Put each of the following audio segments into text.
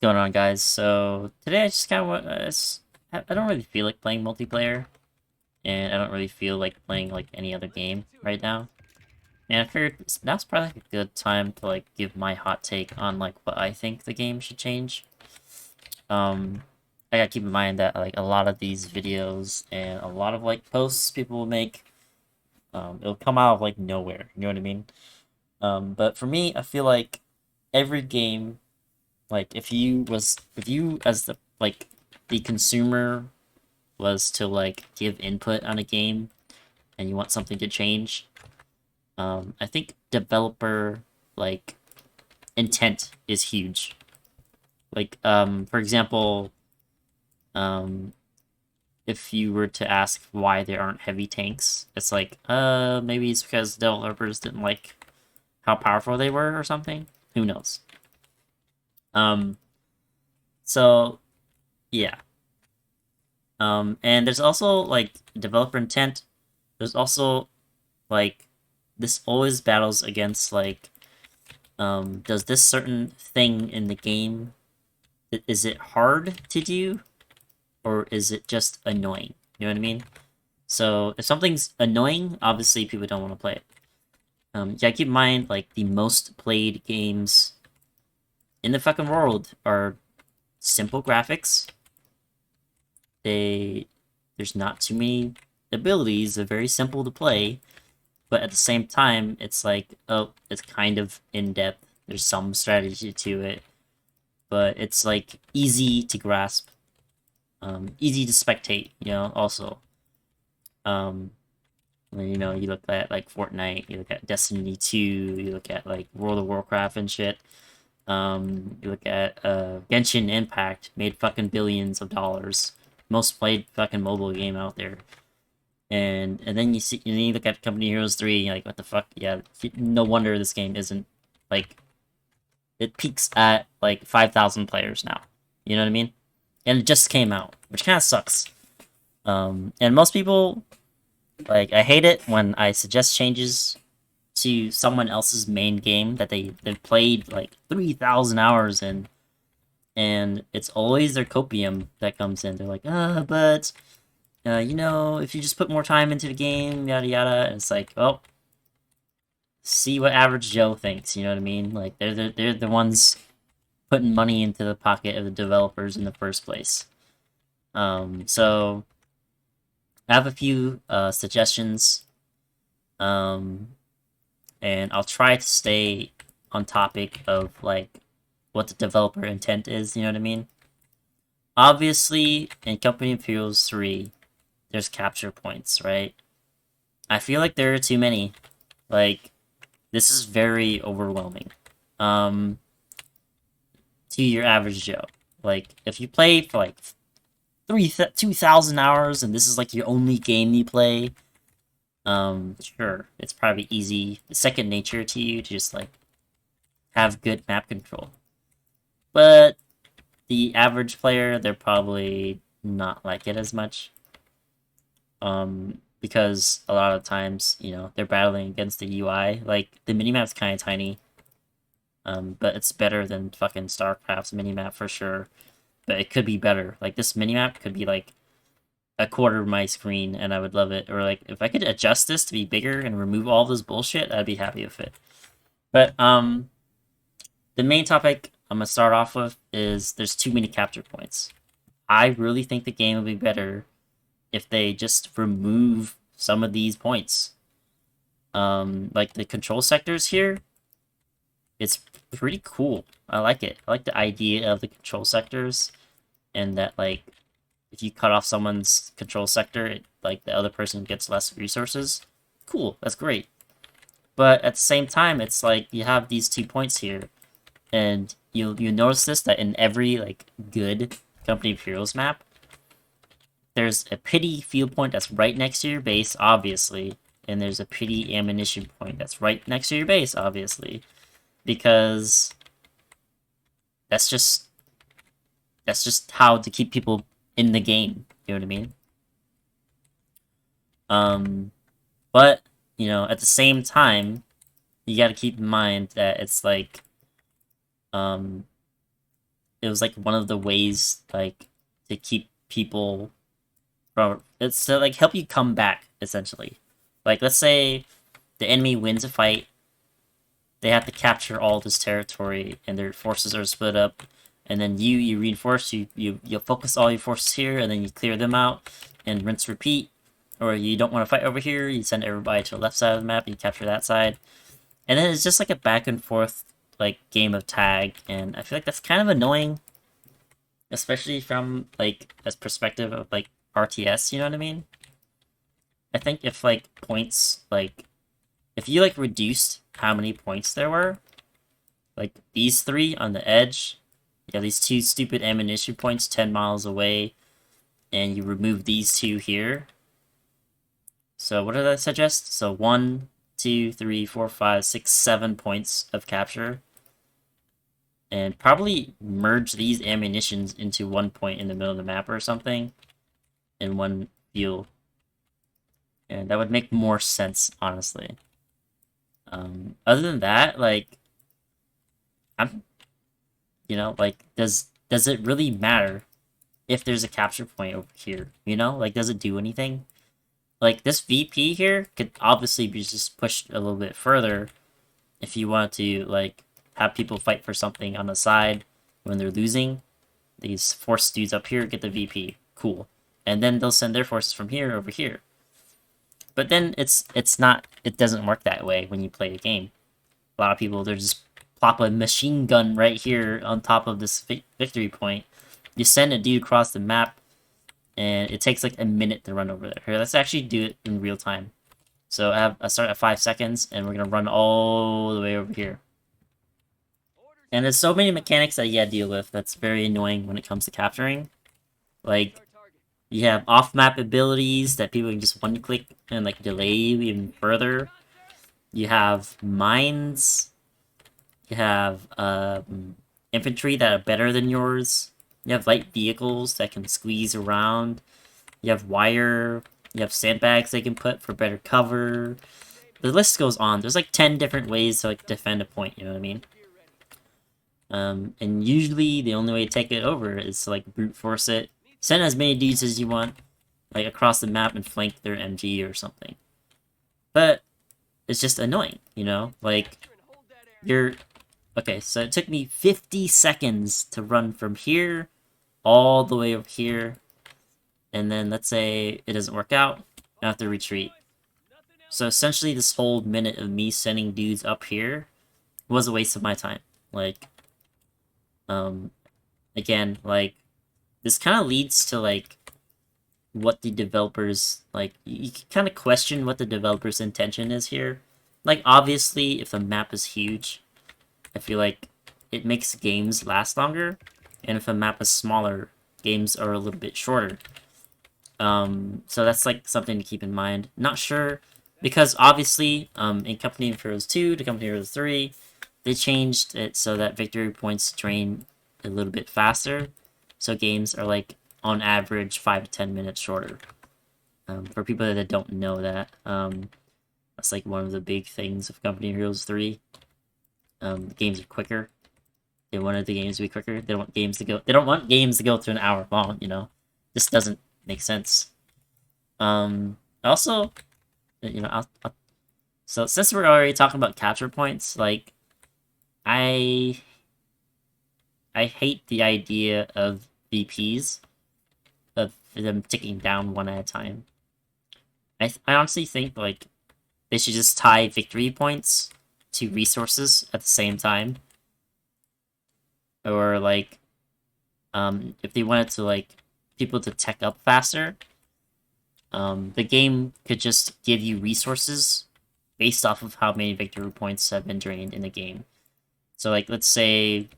What's going on, guys? So today I just kind of want. I don't really feel like playing multiplayer, and I don't really feel like playing like any other game right now. And I figured now's probably like a good time to like give my hot take on like what I think the game should change. Um, I gotta keep in mind that like a lot of these videos and a lot of like posts people will make, it'll come out of like nowhere. You know what I mean? But for me, I feel like every game, like if you as the consumer was to like give input on a game and you want something to change, I think developer like intent is huge. Like for example, um if you were to ask why there aren't heavy tanks, it's like maybe it's because developers didn't like how powerful they were or something. Who knows? Um so yeah. And there's also like developer intent. There's also like this always battles against like does this certain thing in the game, is it hard to do or is it just annoying? You know what I mean? So if something's annoying, obviously people don't want to play it. Yeah, keep in mind like the most played games in the fucking world are simple graphics. They there's not too many abilities. They're very simple to play, but at the same time, it's like, oh, it's kind of in depth. There's some strategy to it, but it's like easy to grasp, easy to spectate. Also, um, when you look at like Fortnite, you look at Destiny 2, you look at like World of Warcraft and shit. You look at Genshin Impact, made fucking billions of dollars, most played fucking mobile game out there. And then you look at Company Heroes 3, and you're like, what the fuck? Yeah, no wonder this game isn't like, it peaks at like 5,000 players now. You know what I mean? And it just came out, which kind of sucks. And most people, like, I hate it when I suggest changes to someone else's main game that they've played like 3,000 hours in, and it's always their copium that comes in. They're like, but if you just put more time into the game, yada yada. And it's like, well, see what average Joe thinks. You know what I mean? Like they're the ones putting money into the pocket of the developers in the first place. So I have a few suggestions, um, and I'll try to stay on topic of like what the developer intent is. You know what I mean? Obviously, in Company of Heroes 3, there's capture points, right? I feel like there are too many. Like, this is very overwhelming. Um, to your average Joe. Like, if you play for like 2,000 hours and this is like your only game you play, sure, it's probably easy, second nature to you to just like have good map control. But the average player, they're probably not like it as much. Because a lot of times, they're battling against the UI. Like, the minimap's kind of tiny, but it's better than fucking StarCraft's minimap for sure. But it could be better. Like, this minimap could be like a quarter of my screen, and I would love it. Or like, if I could adjust this to be bigger and remove all this bullshit, I'd be happy with it. But the main topic I'm gonna start off with is there's too many capture points. I really think the game would be better if they just remove some of these points. Like the control sectors here, it's pretty cool. I like it. I like the idea of the control sectors, and that like if you cut off someone's control sector, like the other person gets less resources. Cool, that's great. But at the same time, it's like you have these 2 points here, and you notice this that in every like good Company of Heroes map, there's a pity field point that's right next to your base, obviously, and there's a pity ammunition point that's right next to your base, obviously, because that's just that's just how to keep people in the game. You know what I mean? Um, but at the same time, you got to keep in mind that it's like, um, it was like one of the ways like to keep people from it's to like help you come back essentially. Like let's say the enemy wins a fight, they have to capture all this territory and their forces are split up, and then you reinforce, you focus all your forces here and then you clear them out and rinse repeat. Or you don't want to fight over here, you send everybody to the left side of the map, you capture that side. And then it's just like a back and forth like game of tag, and I feel like that's kind of annoying, especially from like a perspective of like RTS, you know what I mean? I think if like points like if you like reduced how many points there were, like these three on the edge, you have these two stupid ammunition points 10 miles away, and you remove these two here. So what did I suggest? So 1, 2, 3, 4, 5, 6, 7 points of capture. And probably merge these ammunitions into one point in the middle of the map or something in one view. And that would make more sense, honestly. Other than that, like, I'm, you know, like, does it really matter if there's a capture point over here? You know, like, does it do anything? Like, this VP here could obviously be just pushed a little bit further if you want to, like, have people fight for something on the side when they're losing. These force dudes up here get the VP. Cool. And then they'll send their forces from here over here. But then it doesn't work that way when you play a game. A lot of people, they're just plop a machine gun right here on top of this victory point. You send a dude across the map, and it takes like a minute to run over there. Here, let's actually do it in real time. So I start at 5 seconds, and we're gonna run all the way over here. And there's so many mechanics that you gotta deal with that's very annoying when it comes to capturing. Like, you have off-map abilities that people can just one-click and like delay you even further. You have mines. You have infantry that are better than yours. You have light vehicles that can squeeze around. You have wire. You have sandbags they can put for better cover. The list goes on. There's like 10 different ways to like defend a point, you know what I mean? And usually the only way to take it over is to like brute force it. Send as many dudes as you want, like across the map and flank their MG or something. But it's just annoying, you know? Like, you're... Okay, so it took me 50 seconds to run from here all the way over here. And then let's say it doesn't work out, I have to retreat. So essentially this whole minute of me sending dudes up here was a waste of my time. Like, again, like, this kind of leads to, like, what the developers, like, you can kind of question what the developer's intention is here. Like, obviously, if the map is huge, I feel like it makes games last longer, and if a map is smaller, games are a little bit shorter. So that's, like, something to keep in mind. Not sure, because obviously, in Company of Heroes 2 to Company of Heroes 3, they changed it so that victory points drain a little bit faster. So games are like on average 5 to 10 minutes shorter. For people that don't know that, that's like one of the big things of Company of Heroes 3. The games are quicker. They wanted the games to be quicker. They don't want games to go. They don't want games to go to an hour long. You know, this doesn't make sense. Also, you know, so since we're already talking about capture points, like, I hate the idea of VPs, of them ticking down one at a time. I honestly think, like, they should just tie victory points to resources at the same time. Or, like, if they wanted to, like, people to tech up faster, the game could just give you resources based off of how many victory points have been drained in the game. So, like, let's say,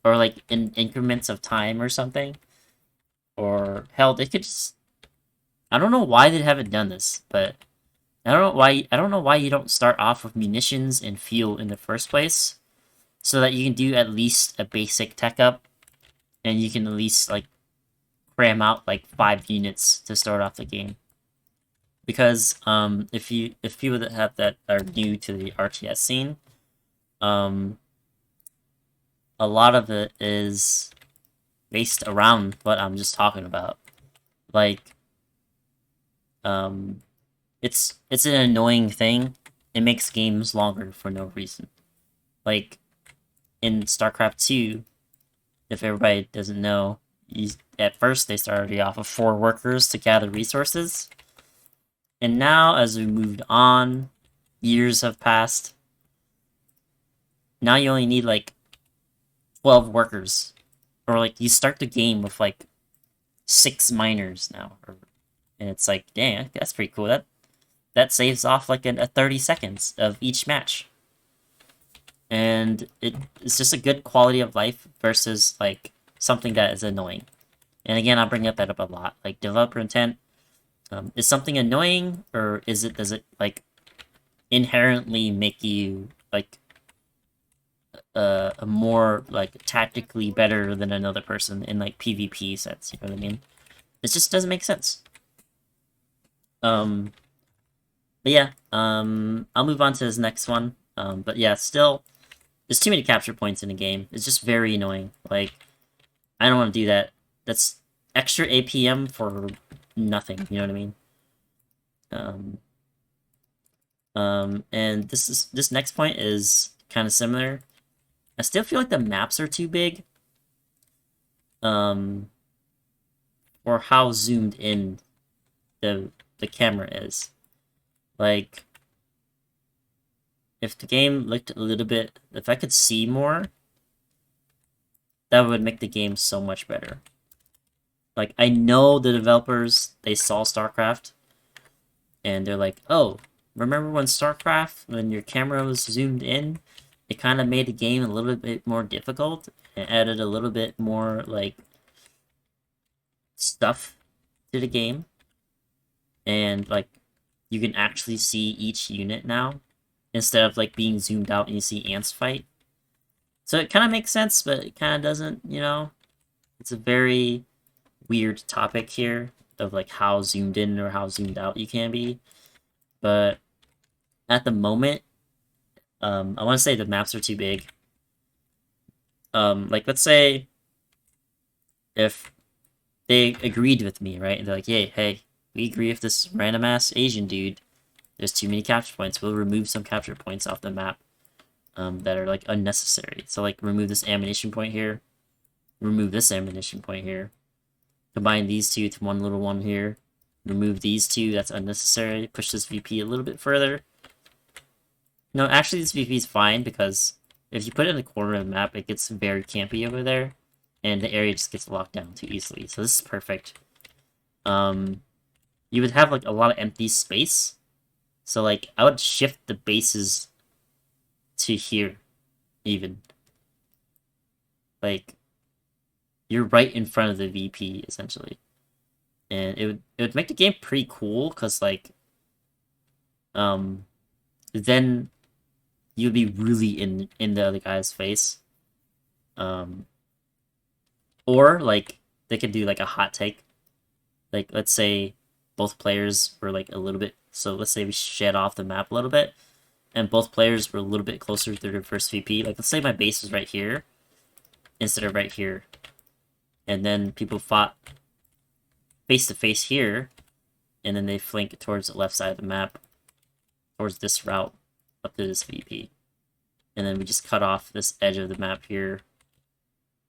or, like, in increments of time or something. Or, hell, they could just... I don't know why they haven't done this, but... I don't know why you don't start off with munitions and fuel in the first place. So that you can do at least a basic tech up. And you can at least, like, cram out, like, 5 units to start off the game. Because, if people that are new to the RTS scene, a lot of it is based around what I'm just talking about. Like, it's an annoying thing. It makes games longer for no reason. Like, in StarCraft 2, if everybody doesn't know, at first they started you off with 4 workers to gather resources. And now, as we moved on, years have passed. Now you only need like 12 workers. Or like you start the game with like 6 miners now. And it's like, dang, that's pretty cool. That saves off like a 30 seconds of each match. And it's just a good quality of life versus like something that is annoying. And again, I'll bring that up a lot. Like developer intent, is something annoying, or does it like inherently make you like a more like tactically better than another person in like PvP sets? You know what I mean? It just doesn't make sense. But yeah, I'll move on to this next one. But yeah, still, there's too many capture points in a game. It's just very annoying. Like, I don't want to do that. That's extra APM for nothing. You know what I mean? And this next point is kind of similar. I still feel like the maps are too big. Or how zoomed in the camera is. Like, if the game looked a little bit, if I could see more, that would make the game so much better. Like, I know the developers, they saw StarCraft, and they're like, oh, remember when StarCraft, when your camera was zoomed in, it kind of made the game a little bit more difficult, and added a little bit more, like, stuff to the game. And, like, you can actually see each unit now, instead of, like, being zoomed out and you see ants fight. So it kind of makes sense, but it kind of doesn't, you know? It's a very weird topic here of, like, how zoomed in or how zoomed out you can be. But at the moment, I want to say the maps are too big. Like, let's say if they agreed with me, right? And they're like, hey, we agree with this random ass Asian dude. There's too many capture points. We'll remove some capture points off the map that are, like, unnecessary. So, like, remove this ammunition point here. Remove this ammunition point here. Combine these two to one little one here. Remove these two, that's unnecessary. Push this VP a little bit further. No, actually this VP is fine, because if you put it in the corner of the map, it gets very campy over there, and the area just gets locked down too easily. So this is perfect. You would have like a lot of empty space. So like I would shift the bases to here, even. Like you're right in front of the VP essentially. And it would make the game pretty cool, because like then you'd be really in the other guy's face. Or like they could do like a hot take. Like let's say both players were like a little bit, so let's say we shed off the map a little bit, and both players were a little bit closer to their first VP. Like let's say my base was right here instead of right here. And then people fought face to face here, and then they flank towards the left side of the map, towards this route up to this VP. And then we just cut off this edge of the map here,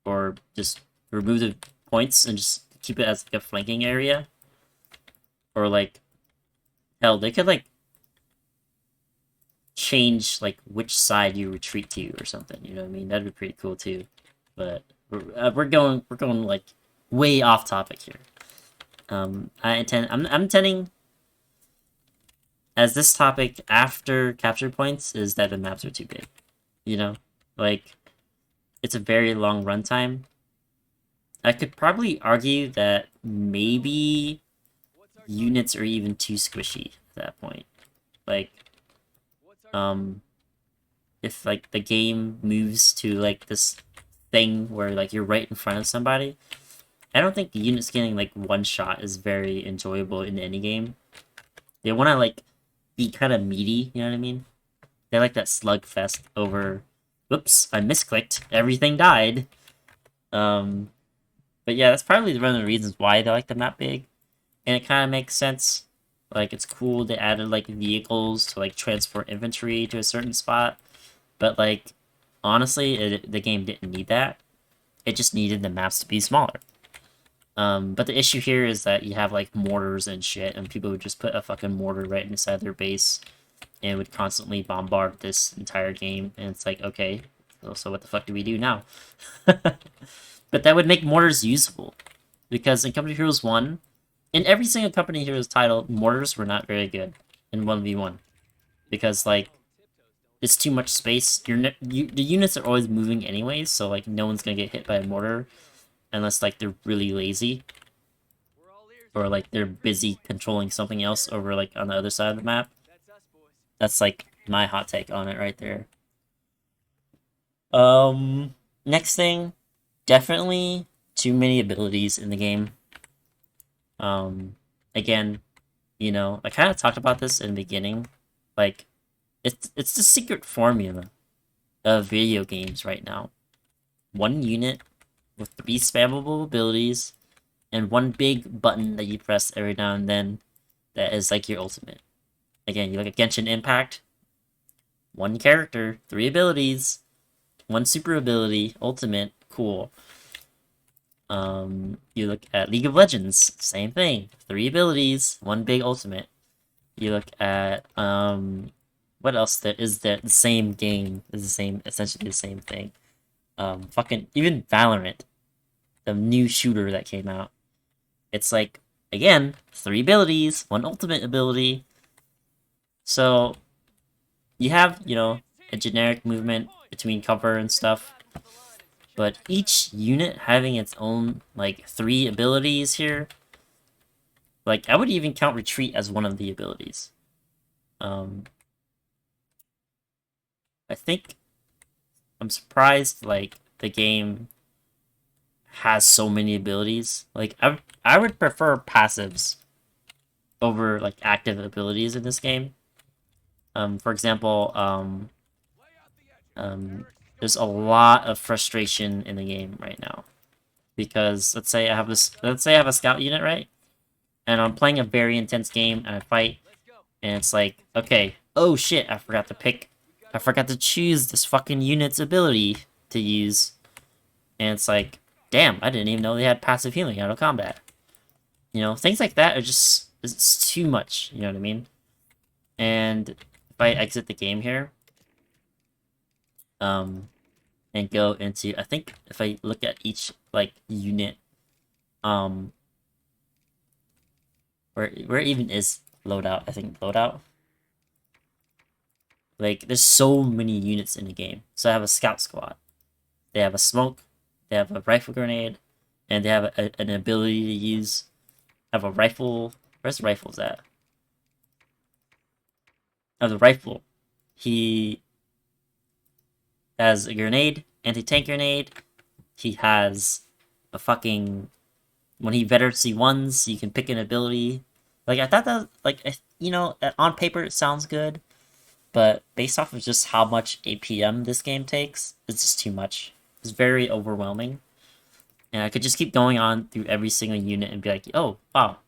or just remove the points and just keep it as like a flanking area. Or like, hell, they could like change like which side you retreat to or something. You know what I mean? That'd be pretty cool too. But we're going like way off topic here. I'm intending, as this topic after capture points, is that the maps are too big. You know, like it's a very long runtime. I could probably argue that maybe units are even too squishy at that point. Like, if like the game moves to like this thing where like you're right in front of somebody, I don't think the units getting like one shot is very enjoyable in any game. They want to like be kind of meaty, you know what I mean? They like that slugfest over, whoops, I misclicked, everything died. But yeah, that's probably one of the reasons why they like the map big. And it kind of makes sense. Like, it's cool they added, like, vehicles to, like, transport inventory to a certain spot. But, like, honestly, the game didn't need that. It just needed the maps to be smaller. But the issue here is that you have, like, mortars and shit, and people would just put a fucking mortar right inside their base and would constantly bombard this entire game. And it's like, okay, so what the fuck do we do now? But that would make mortars useful. Because in Company Heroes 1, in every single Company Heroes title, mortars were not very good in 1v1. Because, like, it's too much space. The units are always moving anyways, so, like, no one's gonna get hit by a mortar unless, like, they're really lazy. Or, like, they're busy controlling something else over, like, on the other side of the map. That's, like, my hot take on it right there. Next thing, definitely too many abilities in the game. Again, you know, I kind of talked about this in the beginning. Like, it's the secret formula of video games right now. One unit with 3 spammable abilities, and one big button that you press every now and then that is like your ultimate. Again, you look at Genshin Impact, one character, 3 abilities, one super ability, ultimate, cool. You look at League of Legends, same thing. 3 abilities, one big ultimate. You look at, what else there is there? The same game is the same, essentially the same thing. Fucking, even Valorant, the new shooter that came out. It's like, again, 3 abilities, one ultimate ability. So, you have, you know, a generic movement between cover and stuff. But each unit having its own, like, 3 abilities here. Like, I would even count Retreat as one of the abilities. I think I'm surprised, like, the game has so many abilities. Like, I would prefer passives over, like, active abilities in this game. For example, there's a lot of frustration in the game right now. Because, let's say I have a scout unit, right? And I'm playing a very intense game, and I fight, and it's like, okay, oh shit, I forgot to choose this fucking unit's ability to use. And it's like, damn, I didn't even know they had passive healing out of combat. You know, things like that are just, it's too much, you know what I mean? And if I exit the game here, and go into, I think if I look at each, like, unit, where even is loadout? I think loadout. Like, there's so many units in the game. So I have a scout squad. They have a smoke. They have a rifle grenade, and they have an ability to use. I have a rifle. Where's the rifles at? I have the rifle. He has a grenade, anti-tank grenade. He has a fucking, when he veteran C1s, you can pick an ability. Like, I thought that, like, you know, on paper it sounds good, but based off of just how much APM this game takes, it's just too much. It's very overwhelming. And I could just keep going on through every single unit and be like, oh, wow.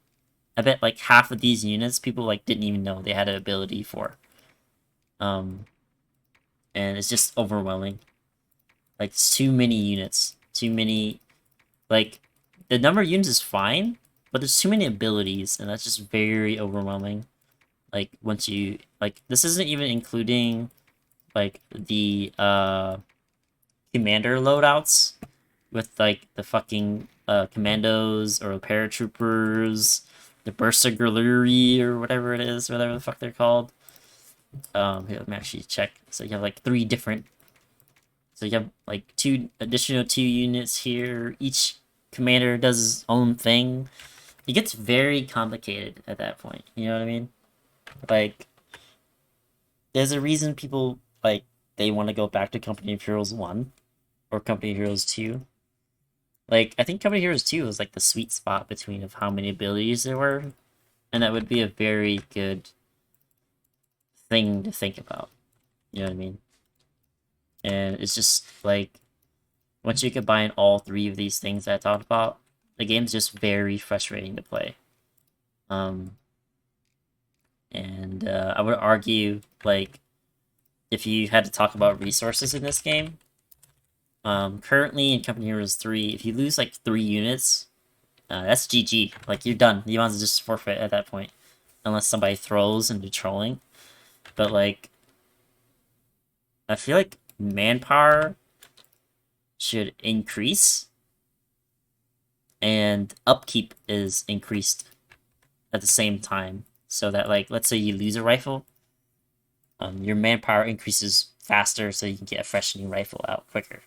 I bet, like, half of these units, people, like, didn't even know they had an ability for. And it's just overwhelming. Like, it's too many units. Too many, like, the number of units is fine, but there's too many abilities, and that's just very overwhelming. Like, once you, like, this isn't even including, like, the, commander loadouts with, like, the fucking, commandos or paratroopers, the Berserkerlery or whatever it is, whatever the fuck they're called. Here, let me actually check. So you have, like, 3 different, so you have, like, 2 additional 2 units here. Each commander does his own thing. It gets very complicated at that point, you know what I mean? Like, there's a reason people, like, they want to go back to Company of Heroes 1 or Company of Heroes 2. Like, I think Company of Heroes 2 was, like, the sweet spot between of how many abilities there were, and that would be a very good thing to think about, you know what I mean? And it's just, like, once you combine all 3 of these things that I talked about, the game's just very frustrating to play. And I would argue, like, if you had to talk about resources in this game, currently in Company Heroes 3, if you lose like 3 units, that's GG. Like, you're done. You want to just forfeit at that point. Unless somebody throws into trolling. But, like, I feel like manpower should increase. And upkeep is increased at the same time. So that, like, let's say you lose a rifle, your manpower increases faster so you can get a fresh new rifle out quicker.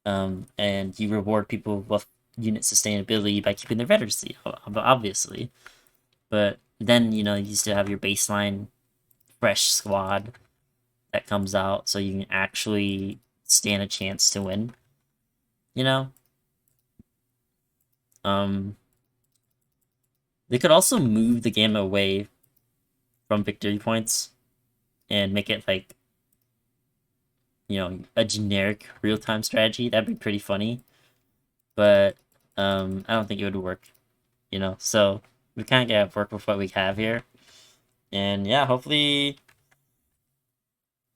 And you reward people with unit sustainability by keeping their veterancy, obviously. But then, you still have your baseline fresh squad that comes out so you can actually stand a chance to win. You know? They could also move the game away from victory points and make it like, a generic real-time strategy. That'd be pretty funny. But I don't think it would work. So we kind of gotta work with what we have here. And yeah, hopefully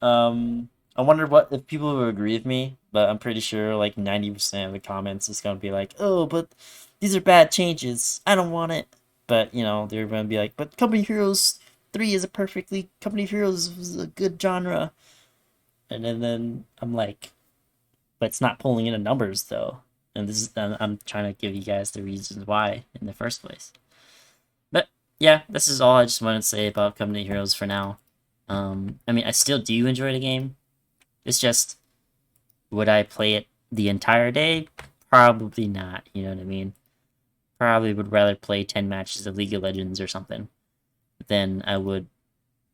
I wonder what if people will agree with me, but I'm pretty sure like 90% of the comments is gonna be like, oh, but these are bad changes. I don't want it. But they're gonna be like, but Company Heroes 3 is Company Heroes is a good genre. And then I'm like, but it's not pulling in the numbers though. And this is I'm trying to give you guys the reasons why in the first place. But yeah, this is all I just wanted to say about Company Heroes for now. I mean, I still do enjoy the game. It's just, would I play it the entire day? Probably not, you know what I mean? Probably would rather play 10 matches of League of Legends or something than I would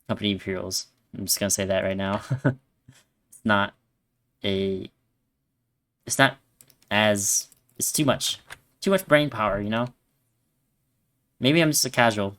Company of Heroes. I'm just gonna say that right now. It's not a... It's not as... It's too much. Too much brain power, Maybe I'm just a casual.